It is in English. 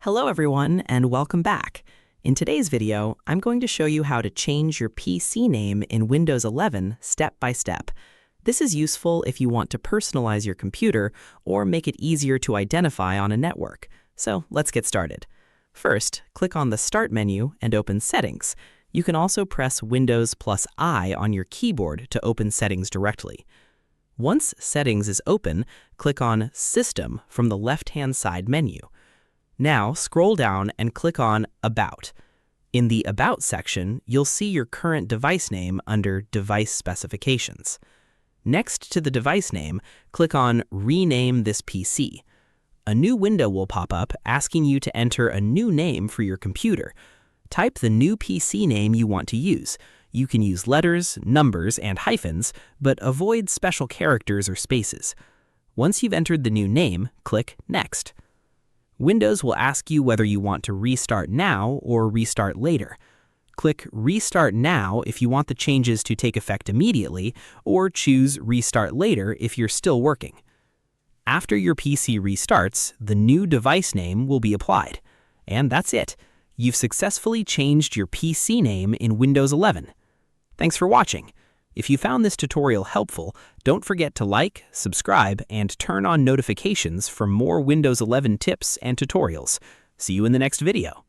Hello everyone and welcome back. In today's video, I'm going to show you how to change your PC name in Windows 11 step by step. This is useful if you want to personalize your computer or make it easier to identify on a network. So let's get started. First, click on the Start menu and open Settings. You can also press Windows plus I on your keyboard to open Settings directly. Once Settings is open, click on System from the left-hand side menu. Now, scroll down and click on About. In the About section, you'll see your current device name under Device Specifications. Next to the device name, click on Rename this PC. A new window will pop up asking you to enter a new name for your computer. Type the new PC name you want to use. You can use letters, numbers, and hyphens, but avoid special characters or spaces. Once you've entered the new name, click Next. Windows will ask you whether you want to restart now or restart later. Click Restart Now if you want the changes to take effect immediately, or choose Restart Later if you're still working. After your PC restarts, the new device name will be applied. And that's it. You've successfully changed your PC name in Windows 11. Thanks for watching. If you found this tutorial helpful, don't forget to like, subscribe, and turn on notifications for more Windows 11 tips and tutorials. See you in the next video.